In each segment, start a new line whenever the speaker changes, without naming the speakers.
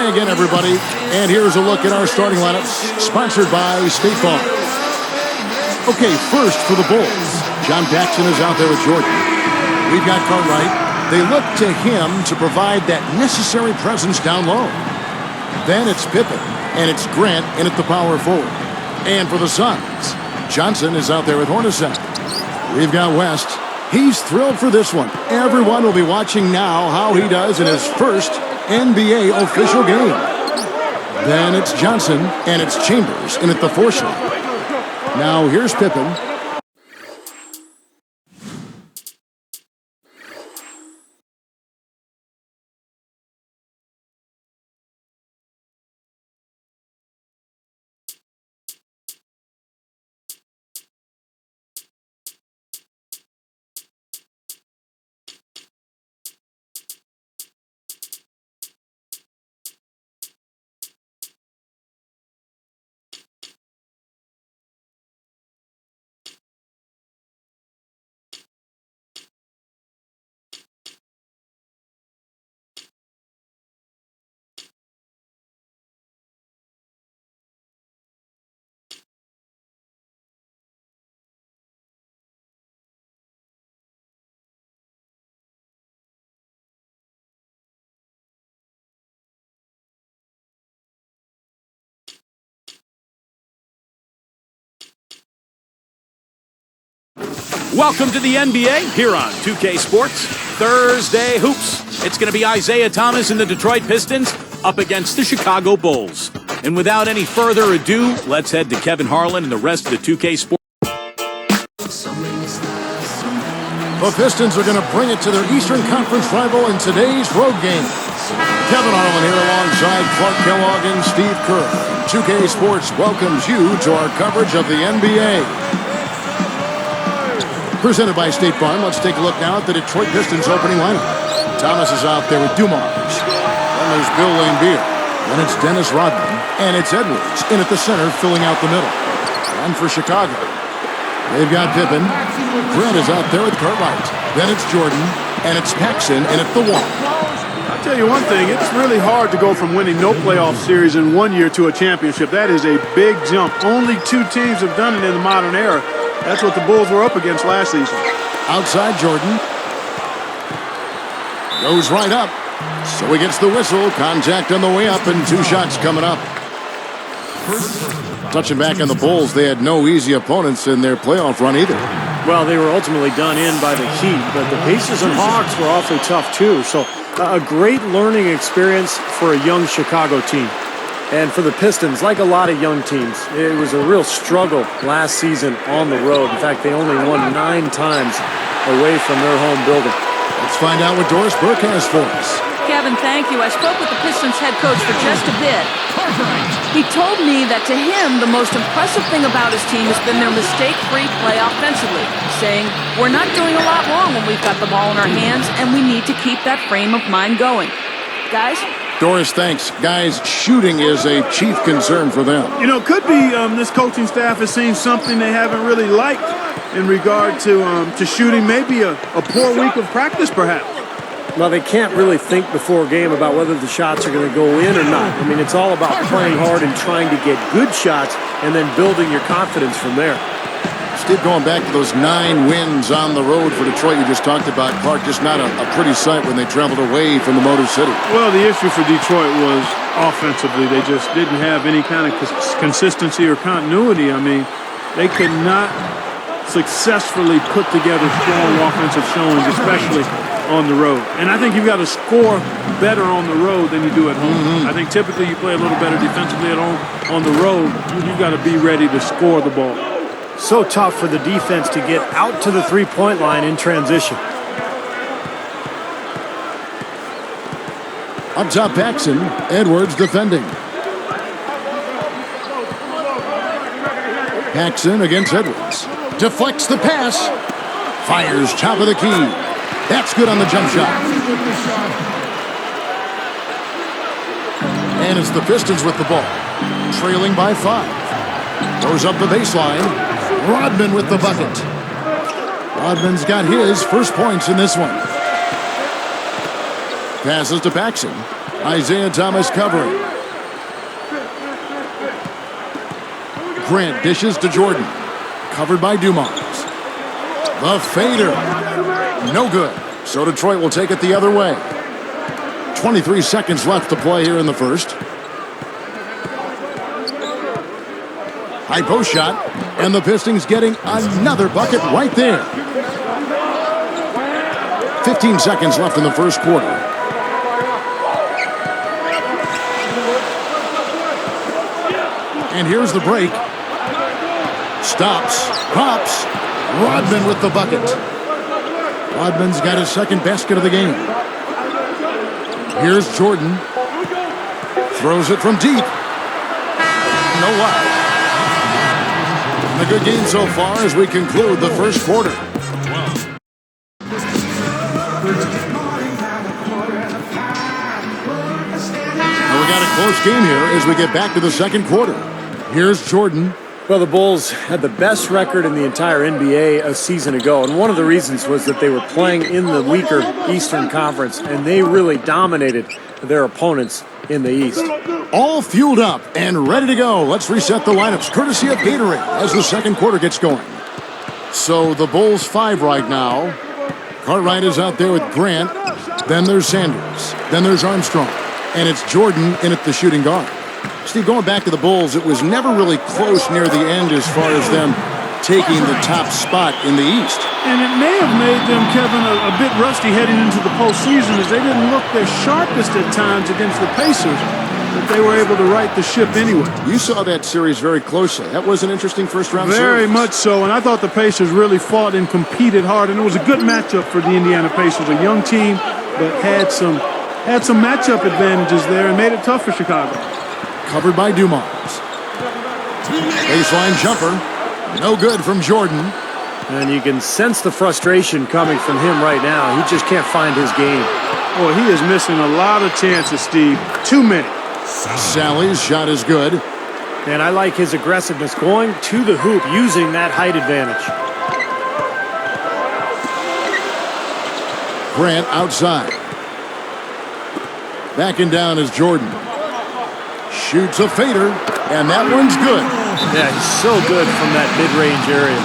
Hi again, everybody. And here's a look at our starting lineups, sponsored by State Farm. Okay, first for the Bulls. John Paxson is out there with Jordan. We've got Cartwright. They look to him to provide that necessary presence down low. Then it's Pippen, and it's Grant in at the power forward. And for the Suns, Johnson is out there with Hornacek. We've got West. He's thrilled for this one. Everyone will be watching now how he does in his first NBA official game. Then it's Johnson, and it's Chambers in at the 4 slot. Now here's Pippen.
Welcome to the NBA here on 2K Sports Thursday Hoops. It's going to be Isaiah Thomas and the Detroit Pistons up against the Chicago Bulls. And without any further ado, let's head to Kevin Harlan and the rest of the 2K Sports.
The Pistons are going to bring it to their Eastern Conference rival in today's road game. Kevin Harlan here alongside Clark Kellogg and Steve Kerr. 2K Sports welcomes you to our coverage of the NBA. Presented by State Farm, let's take a look now at the Detroit Pistons opening lineup. Thomas is out there with Dumars. Then there's Bill Laimbeer. Then it's Dennis Rodman. And it's Edwards in at the center, filling out the middle. And for Chicago, they've got Pippen. Grant is out there with Cartwright. Then it's Jordan. And it's Paxson in at the 1.
I'll tell you one thing, it's really hard to go from winning no playoff series in 1 year to a championship. That is a big jump. Only 2 teams have done it in the modern era. That's what the Bulls were up against last season.
Outside Jordan. Goes right up. So he gets the whistle. Contact on the way up and 2 shots coming up. Touching back on the Bulls, they had no easy opponents in their playoff run either.
Well, they were ultimately done in by the Heat, but the Pacers and Hawks were awfully tough too. So a great learning experience for a young Chicago team. And for the Pistons, like a lot of young teams, it was a real struggle last season on the road. In fact, they only won 9 times away from their home building.
Let's find out what Doris Burke has for us.
Kevin, thank you. I spoke with the Pistons head coach for just a bit. He told me that to him, the most impressive thing about his team has been their mistake-free play offensively, saying, we're not doing a lot wrong when we've got the ball in our hands, and we need to keep that frame of mind going. Guys?
Doris, thanks. Guys, shooting is a chief concern for them.
You know, it could be this coaching staff has seen something they haven't really liked in regard to shooting. Maybe a poor week of practice, perhaps.
Well, they can't really think before a game about whether the shots are going to go in or not. I mean, it's all about playing hard and trying to get good shots and then building your confidence from there.
Steve, going back to those 9 wins on the road for Detroit you just talked about, Clark, just not a pretty sight when they traveled away from the Motor City.
Well, the issue for Detroit was offensively. They just didn't have any kind of consistency or continuity. I mean, they could not successfully put together strong offensive showings, especially on the road. And I think you've got to score better on the road than you do at home. I think typically you play a little better defensively at home. On the road, you've got to be ready to score the ball.
So tough for the defense to get out to the three-point line in transition.
Up top, Paxson. Edwards defending. Paxson against Edwards. Deflects the pass. Fires top of the key. That's good on the jump shot. And it's the Pistons with the ball. Trailing by 5. Goes up the baseline. Rodman with the bucket. Rodman's got his first points in this one. Passes to Paxson. Isaiah Thomas covering. Grant dishes to Jordan. Covered by Dumars. The fader. No good. So Detroit will take it the other way. 23 seconds left to play here in the first. High post shot. And the Pistons getting another bucket right there. 15 seconds left in the first quarter. And here's the break. Stops. Pops. Rodman with the bucket. Rodman's got his second basket of the game. Here's Jordan. Throws it from deep. No luck. A good game so far as we conclude the first quarter. Now we got a close game here as we get back to the second quarter. Here's Jordan.
Well, the Bulls had the best record in the entire NBA a season ago, and one of the reasons was that they were playing in the weaker Eastern Conference, and they really dominated their opponents in the East.
All fueled up and ready to go. Let's reset the lineups, courtesy of Gatorade, as the second quarter gets going. So the Bulls 5 right now. Cartwright is out there with Grant. Then there's Sanders. Then there's Armstrong. And it's Jordan in at the shooting guard. Steve, going back to the Bulls, it was never really close near the end as far as them taking the top spot in the East.
And it may have made them, Kevin, a bit rusty heading into the postseason as they didn't look their sharpest at times against the Pacers, but they were able to right the ship anyway.
You saw that series very closely. That was an interesting first-round series.
Very much so, and I thought the Pacers really fought and competed hard, and it was a good matchup for the Indiana Pacers. A young team, but had some matchup advantages there and made it tough for Chicago.
Covered by Dumars. Baseline jumper. No good from Jordan.
And you can sense the frustration coming from him right now. He just can't find his game.
Boy, he is missing a lot of chances, Steve. Too many.
Sally's shot is good.
And I like his aggressiveness going to the hoop using that height advantage.
Grant outside. Backing down is Jordan. Shoots a fader, and that one's good.
Yeah, he's so good from that mid-range area.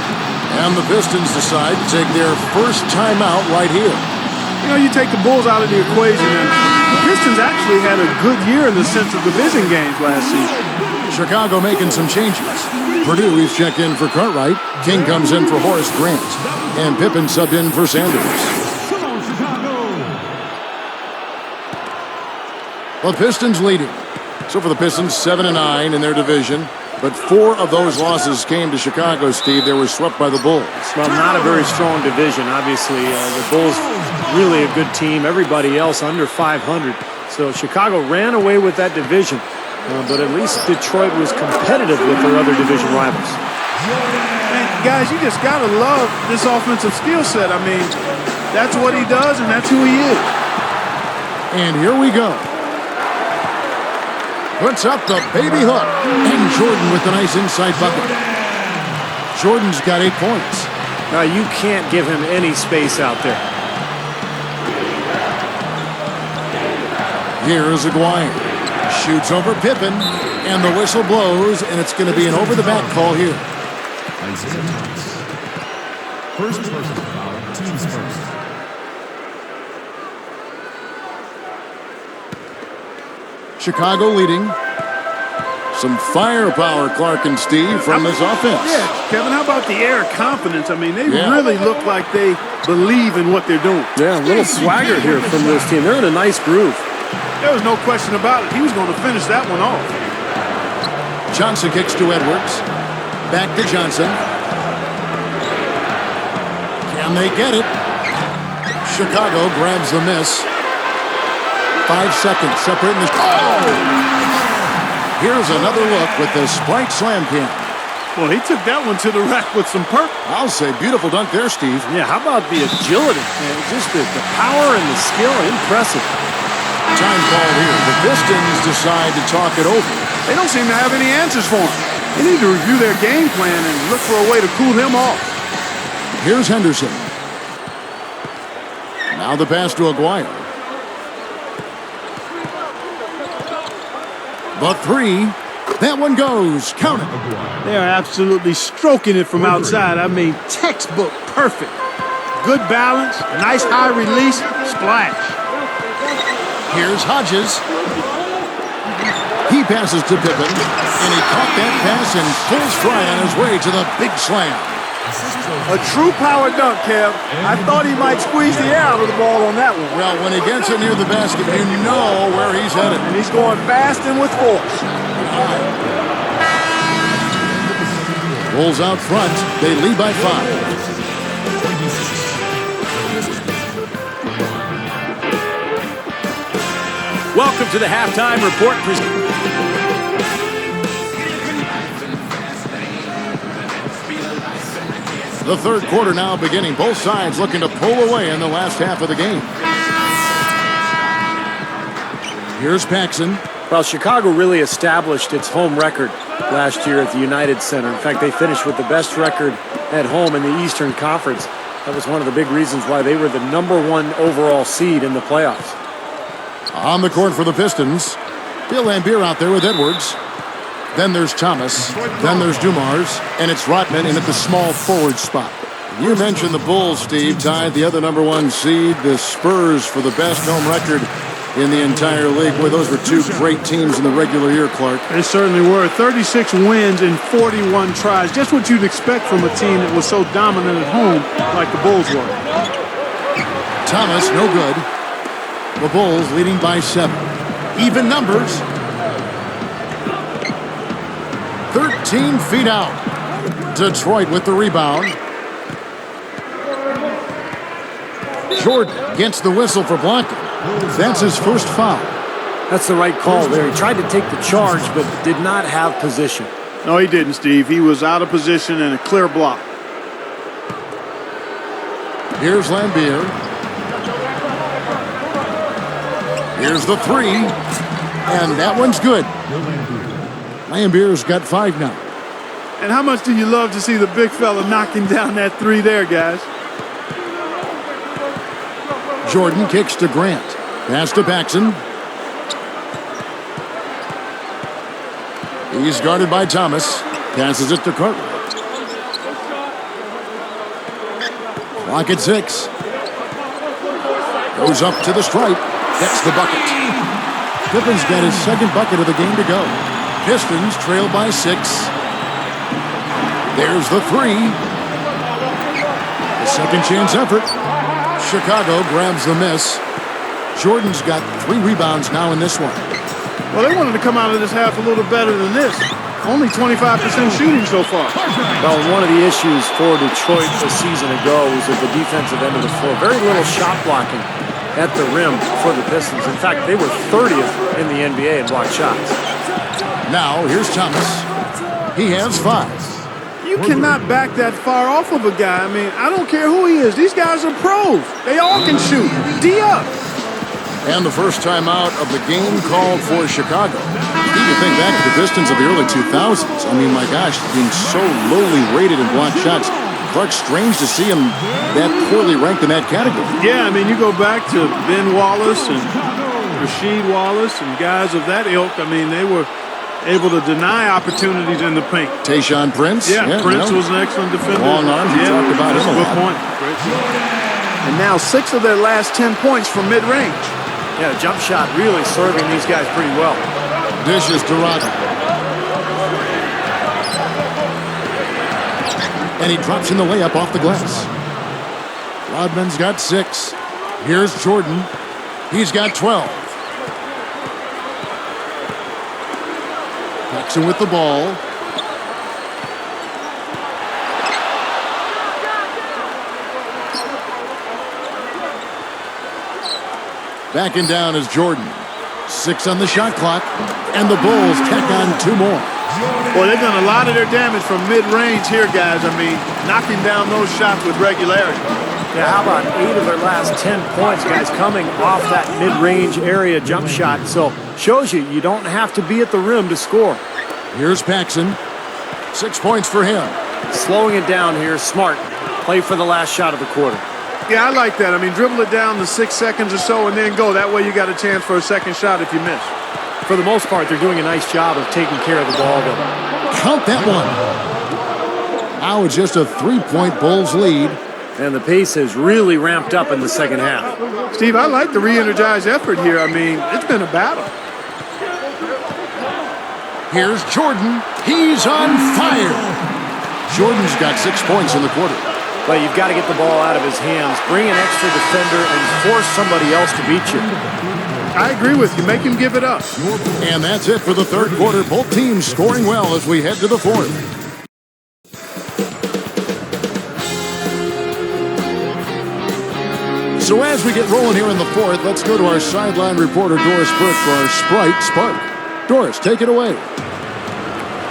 And the Pistons decide to take their first timeout right here.
You know, you take the Bulls out of the equation, and the Pistons actually had a good year in the Central Division games last season.
Chicago making some changes. Purdue, he's checked in for Cartwright. King comes in for Horace Grant. And Pippen subbed in for Sanders. The Pistons leading. So for the Pistons, 7-9 in their division. But 4 of those losses came to Chicago, Steve. They were swept by the Bulls.
Well, not a very strong division, obviously. The Bulls, really a good team. Everybody else under 500. So Chicago ran away with that division. But at least Detroit was competitive with their other division rivals.
And guys, you just got to love this offensive skill set. I mean, that's what he does, and that's who he is.
And here we go. Puts up the baby hook. And Jordan with the nice inside bucket. Jordan's got 8 points.
Now, you can't give him any space out there.
Here's Aguirre. Shoots over Pippen. And the whistle blows. And it's going to be an over-the-back call here.
Isaiah Thomas. First personal foul, team's first.
Chicago leading. Some firepower, Clark and Steve, from this offense.
Yeah, Kevin, how about the air of confidence? I mean, they really look like they believe in what they're doing.
Yeah, a little swagger here from this team. They're in a nice groove.
There was no question about it. He was going to finish that one off.
Johnson kicks to Edwards. Back to Johnson. Can they get it? Chicago grabs the miss. 5 seconds separating the... Oh! Here's another look with the Sprite Slam Can.
Well, he took that one to the rack with some purpose.
I'll say beautiful dunk there, Steve.
Yeah, how about the agility? Man, just the power and the skill, impressive.
Time called here. The Pistons decide to talk it over.
They don't seem to have any answers for him. They need to review their game plan and look for a way to cool him off.
Here's Henderson. Now the pass to Aguirre. The three. That one goes. Count it.
They are absolutely stroking it from outside. I mean, textbook perfect. Good balance, a nice high release, splash.
Here's Hodges. He passes to Pippen, and he caught that pass and full stride on his way to the big slam.
A true power dunk, Kev. I thought he might squeeze the air out of the ball on that one.
Well, when he gets it near the basket, you know where he's headed.
And he's going fast and with force.
Bulls out front. They lead by 5.
Welcome to the halftime report.
The third quarter now beginning. Both sides looking to pull away in the last half of the game. Here's Paxson.
Well, Chicago really established its home record last year at the United Center. In fact, they finished with the best record at home in the Eastern Conference. That was one of the big reasons why they were the #1 overall seed in the playoffs.
On the court for the Pistons, Bill Laimbeer out there with Edwards. Then there's Thomas. Then there's Dumars. And it's Rodman in at the small forward spot. You mentioned the Bulls, Steve, tied the other #1 seed, the Spurs, for the best home record in the entire league. Boy, those were two great teams in the regular year, Clark.
They certainly were. 36 wins in 41 tries. Just what you'd expect from a team that was so dominant at home like the Bulls were.
Thomas, no good. The Bulls leading by 7. Even numbers. 13 feet out. Detroit with the rebound. Jordan gets the whistle for blocking. That's his first foul.
That's the right call there. He tried to take the charge, but did not have position.
No, he didn't, Steve. He was out of position and a clear block.
Here's Laimbeer. Here's the three. And that one's good. Laimbeer's got 5 now.
And how much do you love to see the big fella knocking down that three there, guys?
Jordan kicks to Grant. Pass to Paxson. He's guarded by Thomas. Passes it to Cartwright. Clock at 6. Goes up to the stripe. Gets the bucket. Pippen's got his second bucket of the game to go. Pistons trail by 6. There's the three. The second chance effort. Chicago grabs the miss. Jordan's got 3 rebounds now in this one.
Well, they wanted to come out of this half a little better than this. Only 25% shooting so far.
Well, one of the issues for Detroit a season ago was at the defensive end of the floor. Very little shot blocking at the rim for the Pistons. In fact, they were 30th in the NBA in blocked shots.
Now, here's Thomas. He has 5.
You cannot back that far off of a guy. I mean, I don't care who he is. These guys are pros. They all can shoot. D up.
And the first time out of the game called for Chicago. You think back to the Pistons of the early 2000s. I mean, my gosh, being so lowly rated in blocked shots. Clark, strange to see him that poorly ranked in that category.
Yeah, I mean, you go back to Ben Wallace and Rasheed Wallace and guys of that ilk. I mean, they were able to deny opportunities in the paint.
Tayshaun Prince.
Yeah, Prince was an excellent defender.
Long arms. We talked about him a
Good
lot.
point. Great. And now 6 of their last 10 points from mid-range.
Yeah, jump shot really serving these guys pretty well.
Dishes to Rodman. And he drops in the layup off the glass. Rodman's got 6. Here's Jordan. He's got 12. Paxson with the ball. Backing down is Jordan. 6 on the shot clock. And the Bulls tack on 2 more.
Boy, they've done a lot of their damage from mid-range here, guys. I mean, knocking down those shots with regularity.
Yeah, how about 8 of their last 10 points, guys, coming off that mid-range area jump shot. So, shows you don't have to be at the rim to score.
Here's Paxson. 6 points for him.
Slowing it down here, smart. Play for the last shot of the quarter.
Yeah, I like that. I mean, dribble it down to 6 seconds or so and then go. That way you got a chance for a second shot if you miss.
For the most part, they're doing a nice job of taking care of the ball, though.
Count that one. Now it's just a 3-point Bulls lead.
And the pace has really ramped up in the second half.
Steve, I like the re-energized effort here. I mean, it's been a battle.
Here's Jordan. He's on fire. Jordan's got 6 points in the quarter.
But you've got to get the ball out of his hands, bring an extra defender, and force somebody else to beat you.
I agree with you. Make him give it up.
And that's it for the third quarter. Both teams scoring well as we head to the fourth. So as we get rolling here in the fourth, let's go to our sideline reporter, Doris Burke, for our Sprite Spark. Doris, take it away.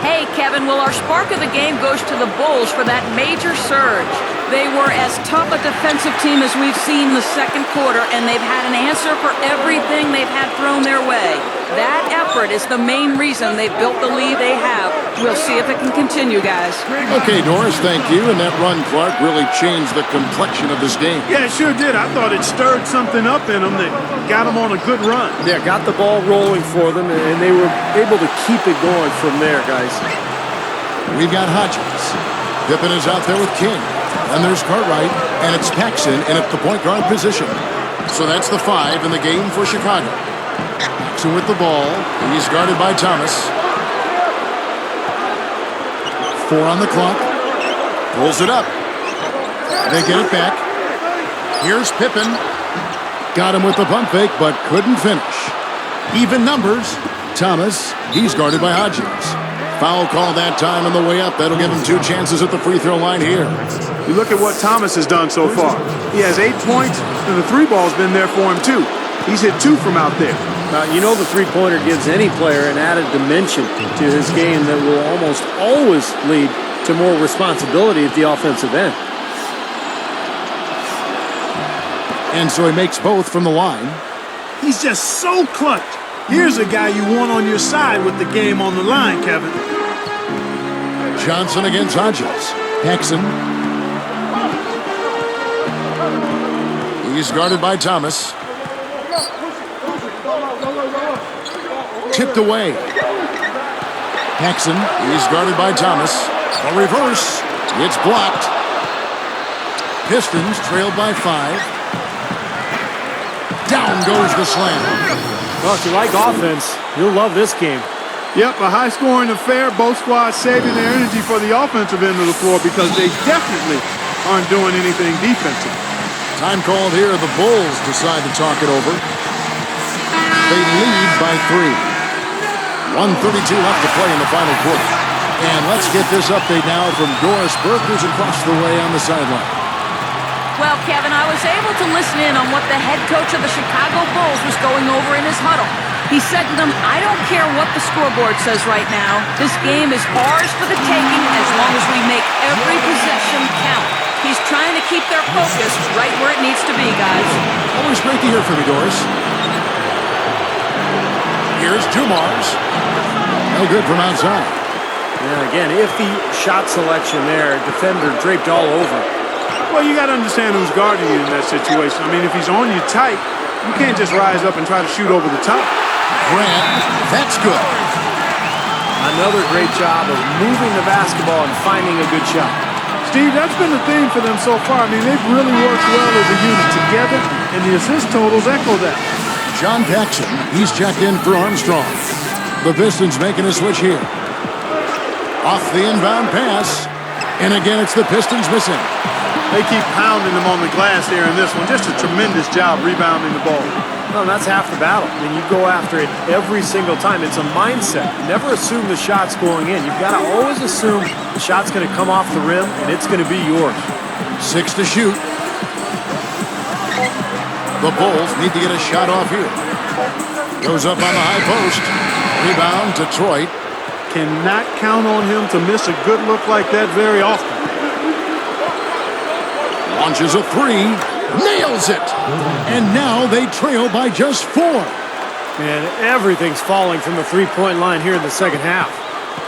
Hey, Kevin, well, our spark of the game goes to the Bulls for that major surge. They were as tough a defensive team as we've seen in the second quarter, and they've had an answer for everything they've had thrown their way. That effort is the main reason they've built the lead they have. We'll see if it can continue, guys.
Okay, Doris, thank you. And that run, Clark, really changed the complexion of this game.
Yeah, it sure did. I thought it stirred something up in them that got them on a good run.
Yeah, got the ball rolling for them, and they were able to keep it going from there, guys.
We've got Hodges. Pippen is out there with King. And there's Cartwright, and it's Paxson in at the point guard position. So that's the 5 in the game for Chicago. Paxson with the ball. He's guarded by Thomas. 4 on the clock. Pulls it up. They get it back. Here's Pippen. Got him with the pump fake, but couldn't finish. Even numbers. Thomas, he's guarded by Hodges. Foul call that time on the way up. That'll give him 2 chances at the free throw line here.
You look at what Thomas has done so far. He has 8 points, and the 3 ball's been there for him, too. He's hit 2 from out there.
You know the three-pointer gives any player an added dimension to his game that will almost always lead to more responsibility at the offensive end.
And so he makes both from the line.
He's just so clutch. Here's a guy you want on your side with the game on the line, Kevin.
Johnson against Hodges. Paxson. He's guarded by Thomas. Tipped away. Paxson. He's guarded by Thomas. A reverse. It's blocked. Pistons trailed by 5. Down goes the slam.
Well, if you like offense, you'll love this game.
Yep, a high-scoring affair. Both squads saving their energy for the offensive end of the floor because they definitely aren't doing anything defensive.
Time called here. The Bulls decide to talk it over. They lead by 3. 1:32 left to play in the final quarter. And let's get this update now from Doris Burke, who's across the way on the sideline.
Well, Kevin, I was able to listen in on what the head coach of the Chicago Bulls was going over in his huddle. He said to them, I don't care what the scoreboard says right now. This game is ours for the taking as long as we make every possession count. He's trying to keep their focus right where it needs to be, guys.
Always great to hear from you, Doris. Here's Dumars. No good from outside.
Yeah, again, iffy shot selection there. Defender draped all over.
Well, you got to understand who's guarding you in that situation. I mean, if he's on you tight, you can't just rise up and try to shoot over the top.
Grant, that's good.
Another great job of moving the basketball and finding a good shot.
Steve, that's been the theme for them so far. I mean, they've really worked well as a unit together, and the assist totals echo that.
John Paxson, he's checked in for Armstrong. The Pistons making a switch here. Off the inbound pass, and again it's the Pistons missing.
They keep pounding them on the glass here in this one. Just a tremendous job rebounding the ball.
Well, that's half the battle. I mean, you go after it every single time. It's a mindset. Never assume the shot's going in. You've got to always assume the shot's going to come off the rim, and it's going to be yours.
6 to shoot. The Bulls need to get a shot off here. Goes up on the high post. Rebound, Detroit.
Cannot count on him to miss a good look like that very often.
Launches a 3. Nails it. And now they trail by just 4.
Man, everything's falling from the three-point line here in the second half.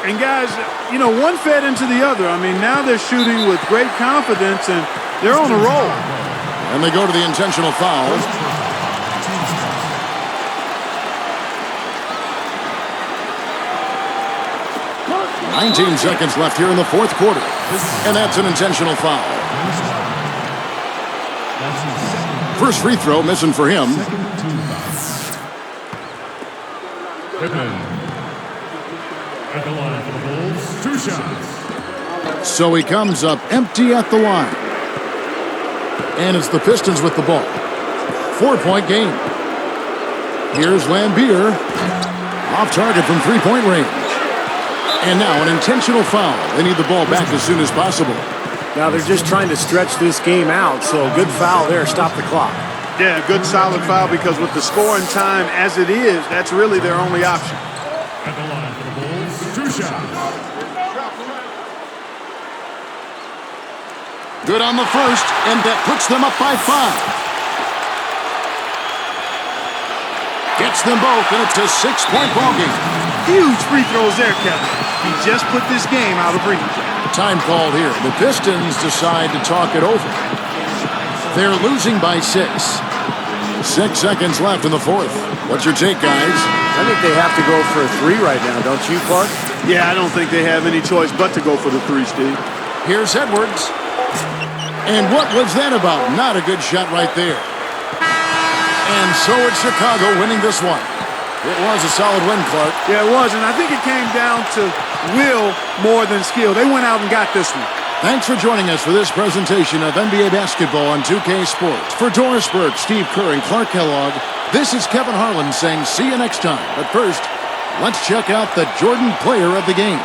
And guys, you know, one fed into the other. I mean, now they're shooting with great confidence, and they're on a roll.
And they go to the intentional foul. 19 seconds left here in the fourth quarter. And that's an intentional foul.
That's his second.
First free throw missing for him.
Second team foul. Pippen. At the line for the Bulls. 2 shots.
So he comes up empty at the line. And it's the Pistons with the ball. 4-point game. Here's Lambier. Off target from three-point range. And now an intentional foul. They need the ball back as soon as possible.
Now they're just trying to stretch this game out, so good foul there. Stop the clock.
Yeah, good solid foul because with the scoring time as it is, that's really their only option.
At the line for the Bulls. 2 shots.
Good on the first, and that puts them up by 5. Gets them both, and it's a 6-point ball game.
Huge free throws there, Kevin. He just put this game out of reach.
Time called here. The Pistons decide to talk it over. They're losing by 6. 6 seconds left in the fourth. What's your take, guys?
I think they have to go for a 3 right now, don't you, Clark?
Yeah, I don't think they have any choice but to go for the 3, Steve.
Here's Edwards. And what was that about? Not a good shot right there. And so it's Chicago winning this one. It was a solid win, Clark.
Yeah, it was, and I think it came down to will more than skill. They went out and got this one.
Thanks for joining us for this presentation of NBA basketball on 2K Sports. For Doris Burke, Steve Kerr, and Clark Kellogg, this is Kevin Harlan saying see you next time. But first, let's check out the Jordan player of the game.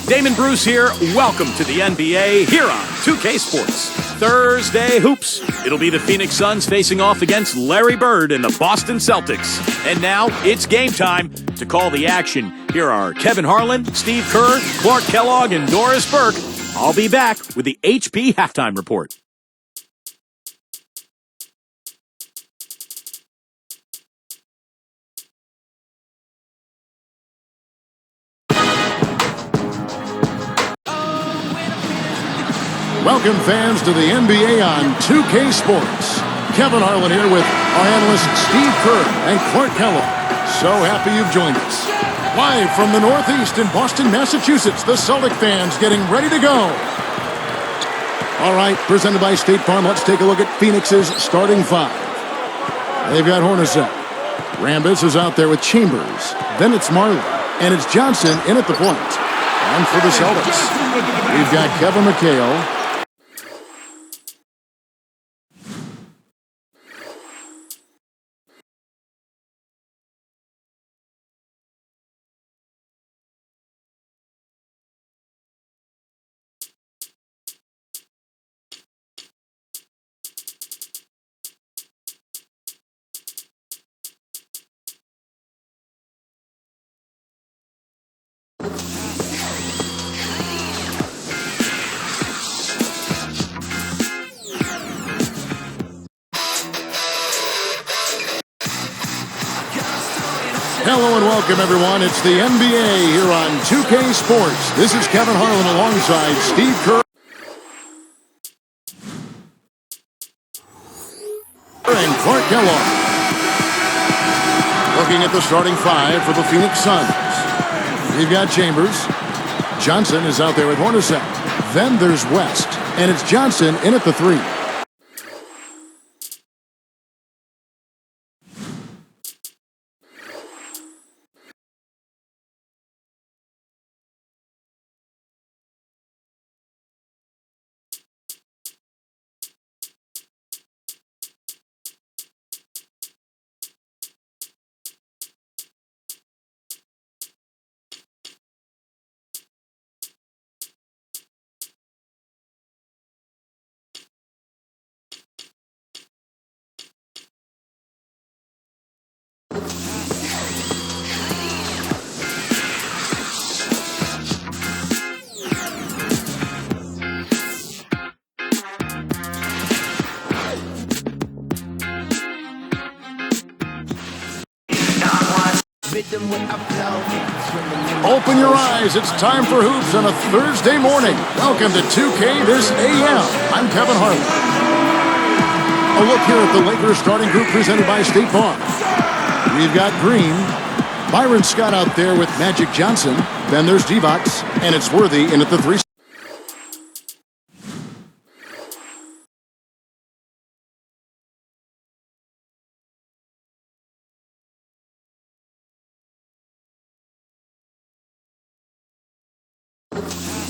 Damon Bruce here. Welcome to the NBA here on 2K Sports. Thursday Hoops. It'll be the Phoenix Suns facing off against Larry Bird and the Boston Celtics. And now it's game time. To call the action, here are Kevin Harlan, Steve Kerr, Clark Kellogg, and Doris Burke. I'll be back with the HP Halftime Report.
Welcome, fans, to the NBA on 2K Sports. Kevin Harlan here with our analysts Steve Kerr and Clark Kellogg. So happy you've joined us. Live from the Northeast in Boston, Massachusetts, the Celtic fans getting ready to go. All right, presented by State Farm, let's take a look at Phoenix's starting five. They've got Hornacek. Rambis is out there with Chambers. Then it's Marley. And it's Johnson in at the point. And for the Celtics, we've got Kevin McHale. Hello and welcome, everyone. It's the NBA here on 2K Sports. This is Kevin Harlan alongside Steve Kerr and Clark Kellogg. Looking at the starting five for the Phoenix Suns. We've got Chambers. Johnson is out there with Hornacek. Then there's West, and it's Johnson in at the three. Open your eyes. It's time for hoops on a Thursday morning. Welcome to 2K this AM. I'm Kevin Harlan. A look here at the Lakers starting group presented by State Farm. We've got Green. Byron Scott out there with Magic Johnson. Then there's Divac, and it's Worthy in at the three.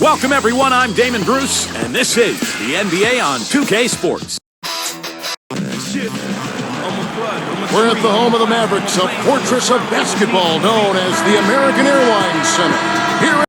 Welcome, everyone. I'm Damon Bruce, and this is the NBA on 2K Sports.
We're at the home of the Mavericks, a fortress of basketball known as the American Airlines Center. Here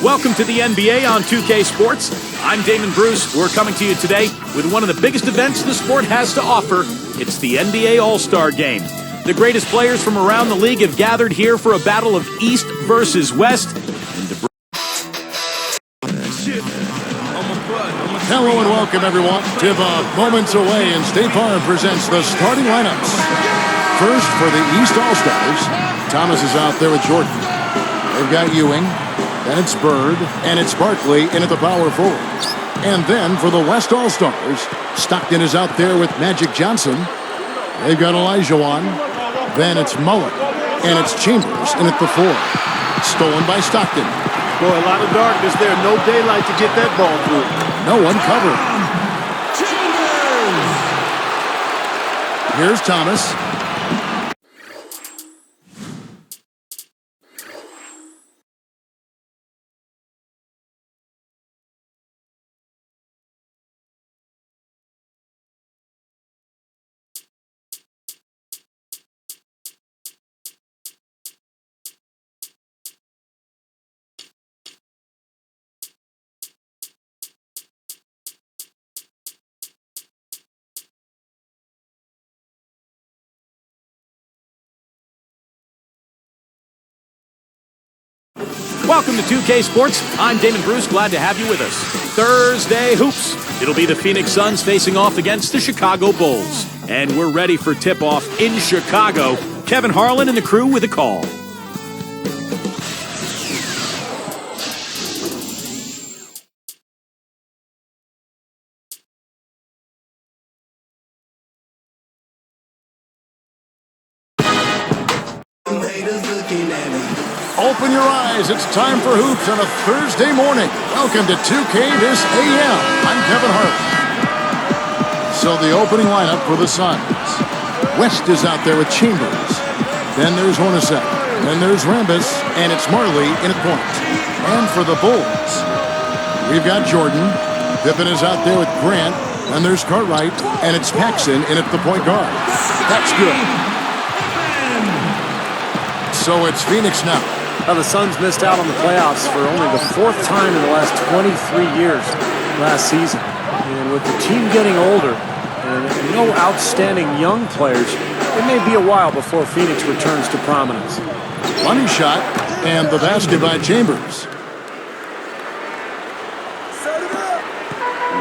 Welcome to the NBA on 2K Sports. I'm Damon Bruce. We're coming to you today with one of the biggest events the sport has to offer. It's the NBA All-Star Game. The greatest players from around the league have gathered here for a battle of East versus West.
Hello and welcome, everyone. Tip-off moments away, and State Farm presents the starting lineups. First, for the East All-Stars, Thomas is out there with Jordan. They've got Ewing, then it's Bird, and it's Barkley in at the power forward. And then for the West All-Stars, Stockton is out there with Magic Johnson. They've got Olajuwon, then it's Mullen, and it's Chambers in at the four. Stolen by Stockton.
Boy, a lot of darkness there. No daylight to get that ball through.
No one covering. Here's Thomas.
Welcome to 2K Sports. I'm Damon Bruce. Glad to have you with us. Thursday Hoops. It'll be the Phoenix Suns facing off against the Chicago Bulls. And we're ready for tip-off in Chicago. Kevin Harlan and the crew with a call.
Open your eyes. It's time for hoops on a Thursday morning. Welcome to 2K this AM. I'm Kevin Harlan. So the opening lineup for the Suns. West is out there with Chambers. Then there's Hornacek. Then there's Rambis. And it's Marley in at point. And for the Bulls, we've got Jordan. Pippen is out there with Grant. And there's Cartwright. And it's Paxson in at the point guard. That's good. So it's Phoenix now.
Now, the Suns missed out on the playoffs for only the fourth time in the last 23 years last season. And with the team getting older and no outstanding young players, it may be a while before Phoenix returns to prominence.
Money shot, and the basket by Chambers.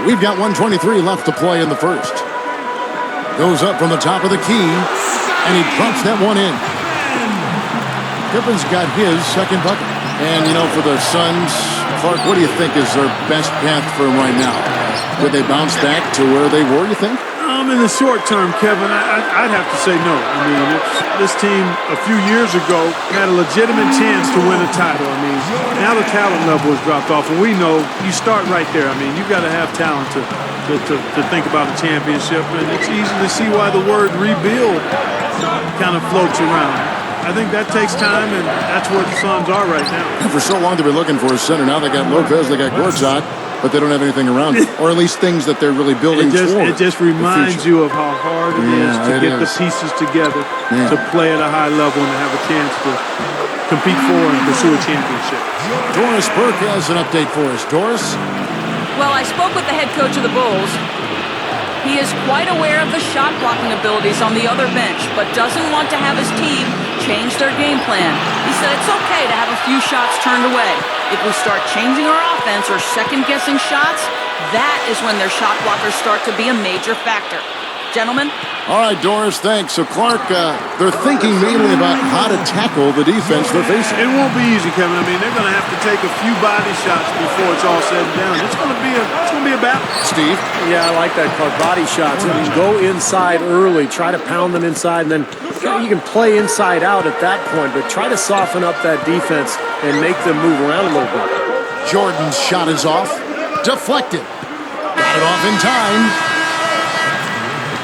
We've got 1:23 left to play in the first. Goes up from the top of the key, and he drops that one in. Pippen's got his second bucket. And, you know, for the Suns, Clark, what do you think is their best path for them right now? Would they bounce back to where they were, you think?
In the short term, Kevin, I'd have to say no. I mean, this team a few years ago had a legitimate chance to win a title. I mean, now the talent level has dropped off, and we know you start right there. I mean, you've got to have talent to think about a championship, and it's easy to see why the word rebuild kind of floats around. I think that takes time, and that's where the Suns are right now.
And for so long they've been looking for a center. Now they got Lopez, they got Gortat, but they don't have anything around it, or at least things that they're really building toward.
It just reminds you of how hard it is to get the pieces together to play at a high level and to have a chance to compete for and pursue a championship.
Doris Burke has an update for us. Doris?
Well, I spoke with the head coach of the Bulls. He is quite aware of the shot blocking abilities on the other bench, but doesn't want to have his team change their game plan. He said it's okay to have a few shots turned away. If we start changing our offense or second-guessing shots, that is when their shot blockers start to be a major factor. Gentlemen?
All right, Doris, thanks. So, Clark, they're thinking mainly about how to tackle the defense they're facing.
It won't be easy, Kevin. I mean, they're going to have to take a few body shots before it's all said and done. It's going to be a battle.
Steve?
Yeah, I like that, Clark. Body shots. I mean, go inside early. Try to pound them inside, and then you can play inside out at that point, but try to soften up that defense and make them move around a little bit.
Jordan's shot is off. Deflected. Got it off in time.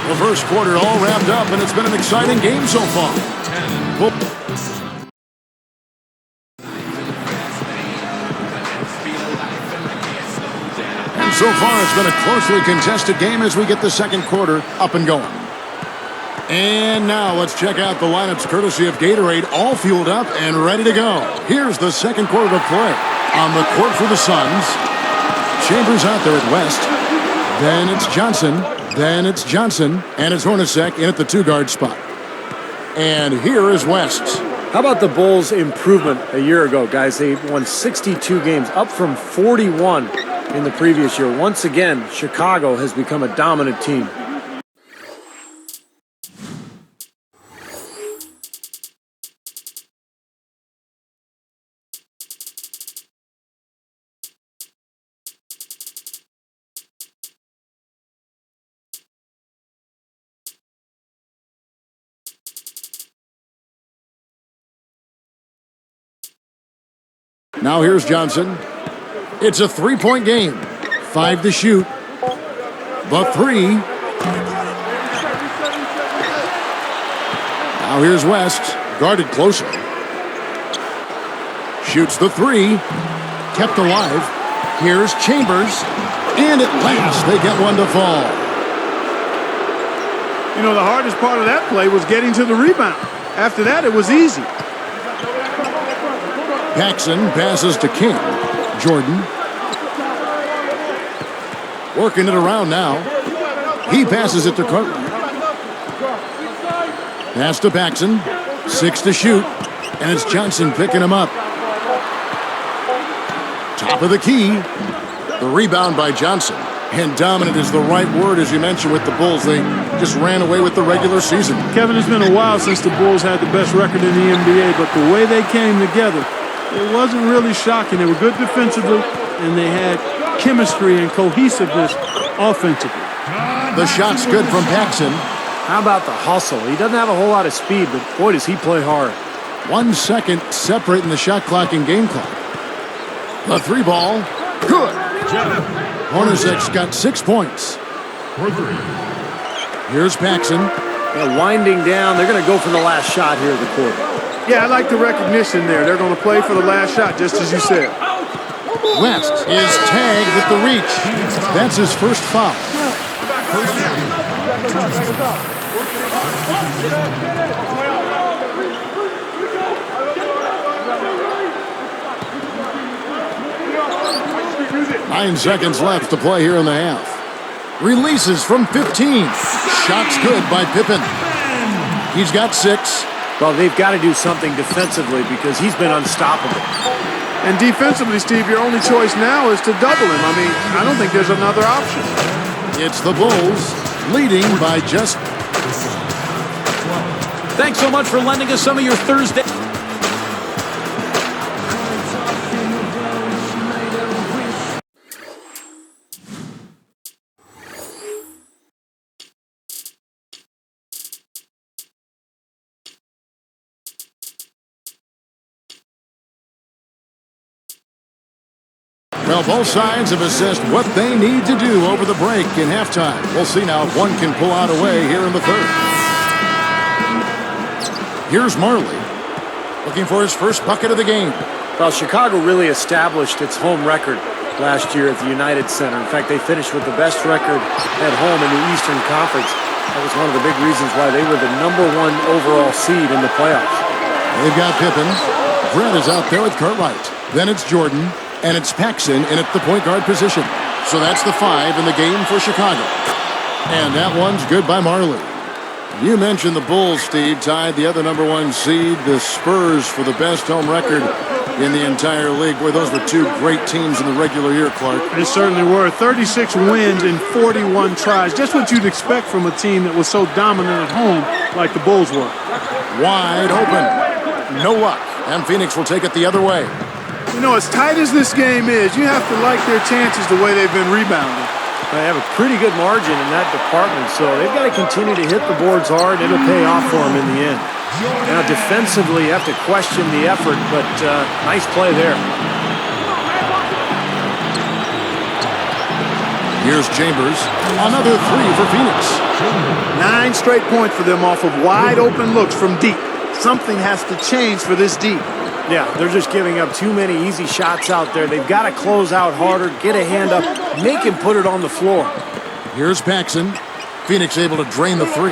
The first quarter all wrapped up, and it's been an exciting game so far. And so far, it's been a closely contested game as we get the second quarter up and going. And now let's check out the lineups courtesy of Gatorade, all fueled up and ready to go. Here's the second quarter to play. On the court for the Suns, Chambers out there at West. Then it's Johnson. Then it's Johnson, and it's Hornacek in at the two-guard spot. And here is West.
How about the Bulls' improvement a year ago, guys? They won 62 games, up from 41 in the previous year. Once again, Chicago has become a dominant team.
Now here's Johnson. It's a three-point game. 5 to shoot. The three. Now here's West. Guarded closely. Shoots the three. Kept alive. Here's Chambers. And at last they get one to fall.
You know, the hardest part of that play was getting to the rebound. After that, it was easy.
Paxson passes to King. Jordan. Working it around now. He passes it to Cartwright. Pass to Paxson. 6 to shoot. And it's Johnson picking him up. Top of the key. The rebound by Johnson. And dominant is the right word, as you mentioned, with the Bulls. They just ran away with the regular season.
Kevin, it's been a while since the Bulls had the best record in the NBA, but the way they came together, it wasn't really shocking. They were good defensively, and they had chemistry and cohesiveness offensively.
The shot's good from Paxson.
How about the hustle? He doesn't have a whole lot of speed, but boy, does he play hard.
1 second separating the shot clock and game clock. The three ball. Good. Hornacek's got 6 points. Here's Paxson.
Yeah, winding down. They're going to go for the last shot here of the quarter.
Yeah, I like the recognition there. They're going to play for the last shot, just as you said.
West is tagged with the reach. That's his first foul. Nine seconds left to play here in the half. Releases from 15. Shots good by Pippen. He's got 6.
Well, they've got to do something defensively because he's been unstoppable.
And defensively, Steve, your only choice now is to double him. I mean, I don't think there's another option.
It's the Bulls leading by just...
Thanks so much for lending us some of your Thursday.
Well, both sides have assessed what they need to do over the break in halftime. We'll see now if one can pull out a way here in the third. Here's Marley, looking for his first bucket of the game.
Well, Chicago really established its home record last year at the United Center. In fact, they finished with the best record at home in the Eastern Conference. That was one of the big reasons why they were the #1 overall seed in the playoffs.
They've got Pippen. Brett is out there with Cartwright. Then it's Jordan. And it's Paxson in at the point guard position. So that's the 5 in the game for Chicago. And that one's good by Marley. You mentioned the Bulls, Steve, tied the other #1 seed, the Spurs, for the best home record in the entire league. Boy, those were two great teams in the regular year, Clark.
They certainly were. 36 wins in 41 tries. Just what you'd expect from a team that was so dominant at home like the Bulls were.
Wide open. No luck. And Phoenix will take it the other way.
You know, as tight as this game is, you have to like their chances the way they've been rebounding.
They have a pretty good margin in that department, so they've got to continue to hit the boards hard, and it'll pay off for them in the end. Now, defensively, you have to question the effort, but nice play there.
Here's Chambers. Another 3 for Phoenix.
9 straight points for them off of wide open looks from deep. Something has to change for this deep.
Yeah, they're just giving up too many easy shots out there. They've got to close out harder, get a hand up, make him put it on the floor.
Here's Paxson. Phoenix able to drain the 3.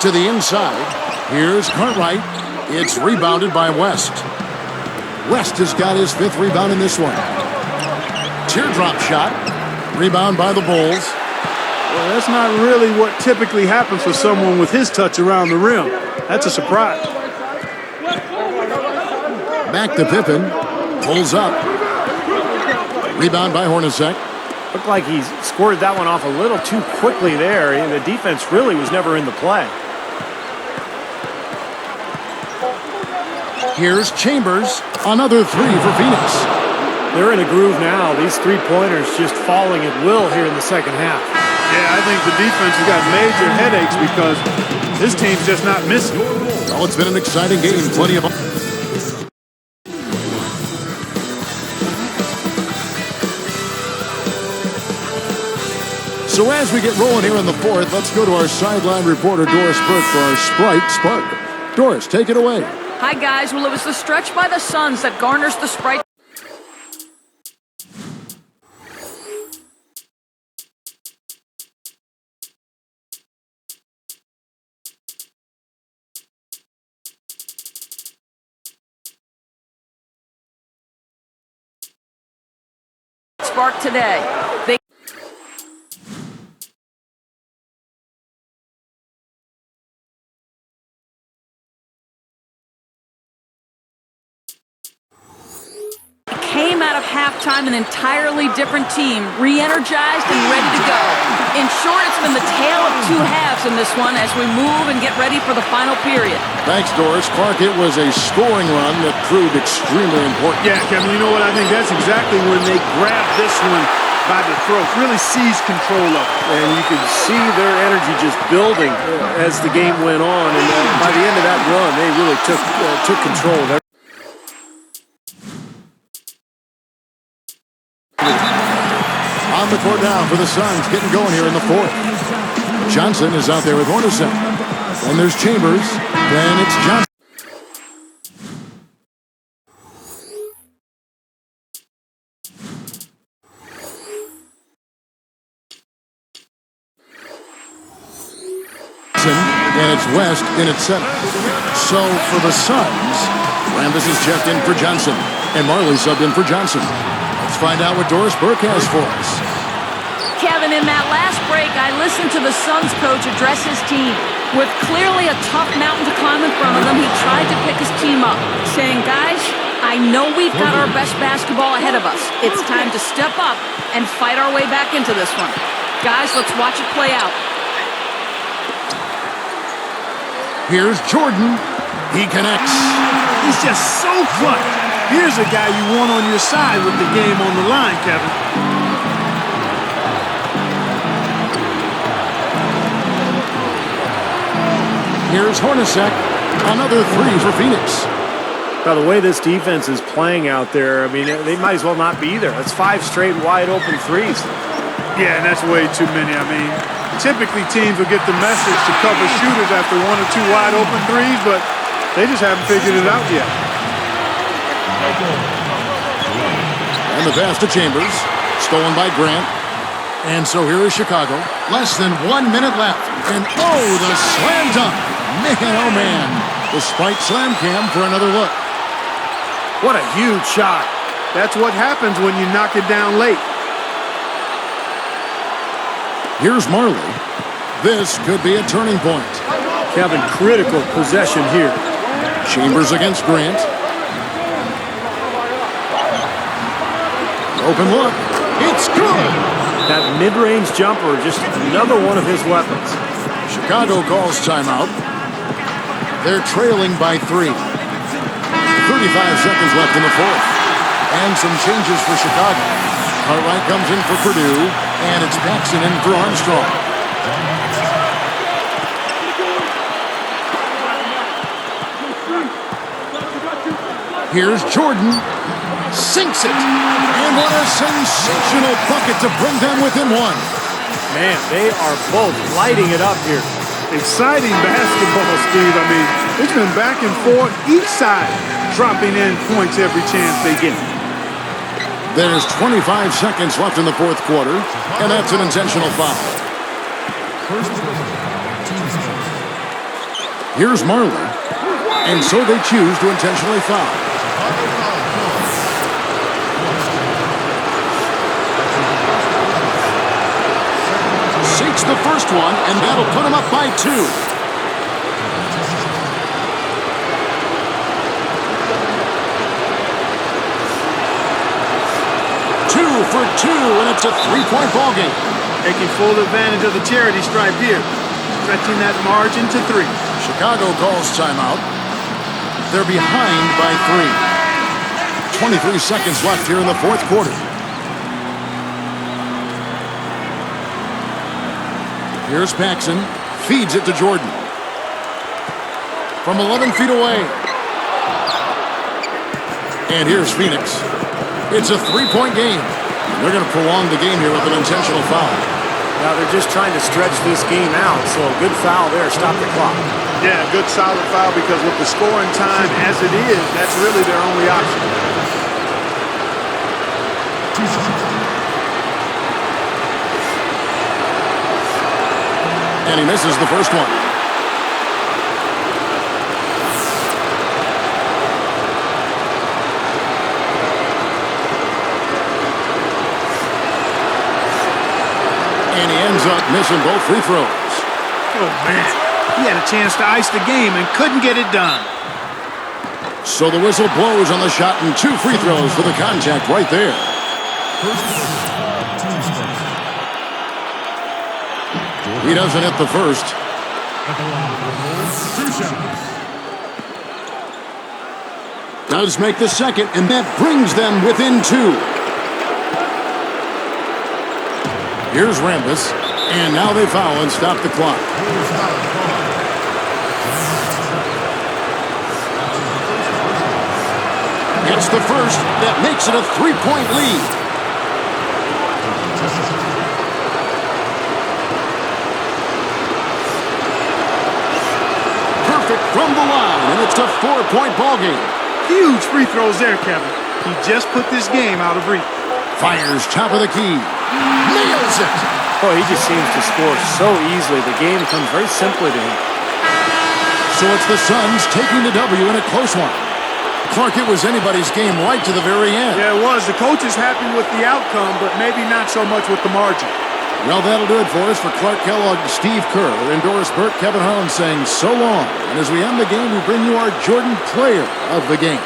To the inside. Here's Cartwright. It's rebounded by West. West has got his 5th rebound in this one. Teardrop shot. Rebound by the Bulls.
Well, that's not really what typically happens for someone with his touch around the rim. That's a surprise.
Back to Pippen. Pulls up. Rebound by Hornacek.
Looked like he squirted that one off a little too quickly there. And the defense really was never in the play.
Here's Chambers. Another 3 for Phoenix.
They're in a groove now. These three-pointers just falling at will here in the second half.
Yeah, I think the defense has got major headaches because this team's just not missing.
Well, it's been an exciting game. Plenty of... So as we get rolling here in the 4th, let's go to our sideline reporter, Doris Burke, for our Sprite Spark. Doris, take it away.
Hi, guys. Well, it was the stretch by the Suns that garners the Sprite Spark today. They halftime an entirely different team, re-energized and ready to go. In short, it's been the tale of two halves in this one as we move and get ready for the final period.
Thanks, Doris. Clark, it was a scoring run that proved extremely important.
Yeah, Kevin, you know what? I think that's exactly when they grabbed this one by the throat, really seized control of it.
And you could see their energy just building as the game went on. And by the end of that run, they really took control of everything.
On the court now for the Suns, getting going here in the fourth. Johnson is out there with Hornacek. Then there's Chambers. Then it's Johnson. And it's West in its center. So for the Suns, Rambis is checked in for Johnson. And Marley subbed in for Johnson. Let's find out what Doris Burke has for us.
Kevin, in that last break, I listened to the Suns coach address his team. With clearly a tough mountain to climb in front of them, he tried to pick his team up, saying, guys, I know we've got our best basketball ahead of us. It's time to step up and fight our way back into this one. Guys, let's watch it play out.
Here's Jordan. He connects.
He's just so clutch. Here's a guy you want on your side with the game on the line, Kevin.
Here's Hornacek. Another three for Phoenix.
Now, the way this defense is playing out there, I mean, they might as well not be there. That's 5 straight wide open threes.
Yeah, and that's way too many. I mean, typically teams will get the message to cover shooters after 1 or 2 wide open threes, but they just haven't figured it out yet.
And the pass to Chambers. Stolen by Grant. And so here is Chicago. Less than 1 minute left. And oh, the slam dunk. Man, oh man. Despite slam cam for another look.
What a huge shot.
That's what happens when you knock it down late.
Here's Marley. This could be a turning point.
Kevin, critical possession here.
Chambers against Grant. Open look. It's good.
That mid-range jumper, just another one of his weapons.
Chicago calls timeout. They're trailing by 3. 35 seconds left in the fourth. And some changes for Chicago. Cartwright comes in for Purdue, and it's Paxson in for Armstrong. Here's Jordan. Sinks it. And what a sensational bucket to bring them within 1.
Man, they are both lighting it up here.
Exciting basketball, Steve. I mean, it's been back and forth, each side dropping in points every chance they get.
There's 25 seconds left in the fourth quarter, and that's an intentional foul. Here's Marley, and so they choose to intentionally foul. Sinks the first one, and that'll put him up by 2. 2 for 2, and it's a 3-point ball game.
Taking full advantage of the charity stripe here, stretching that margin to 3.
Chicago calls timeout. They're behind by 3. 23 seconds left here in the fourth quarter. Here's Paxson. Feeds it to Jordan. From 11 feet away. And here's Phoenix. It's a 3-point game. They're going to prolong the game here with an intentional foul.
Now they're just trying to stretch this game out, so good foul there. Stop the clock.
Yeah, good solid foul because with the scoring time as it is, that's really their only option.
And he misses the first one. And he ends up missing both free throws.
Oh, man. He had a chance to ice the game and couldn't get it done.
So the whistle blows on the shot and 2 free throws for the contact right there.
First quarter. Teams first.
He doesn't hit the first.
At the line for the Bulls, 2 shots.
Does make the second, and that brings them within 2. Here's Rambis, and now they foul and stop the clock. It's the first that makes it a 3-point lead. Perfect from the line, and it's a 4-point ball game.
Huge free throws there, Kevin. He just put this game out of reach.
Fires top of the key. Nails it.
Boy, he just seems to score so easily. The game comes very simply to him.
So it's the Suns taking the W in a close one. Clark, it was anybody's game right to the very end.
Yeah, it was. The coach is happy with the outcome, but maybe not so much with the margin.
Well, that'll do it for us. For Clark Kellogg, Steve Kerr, and Doris Burke, Kevin Harlan saying so long. And as we end the game, we bring you our Jordan Player of the Game.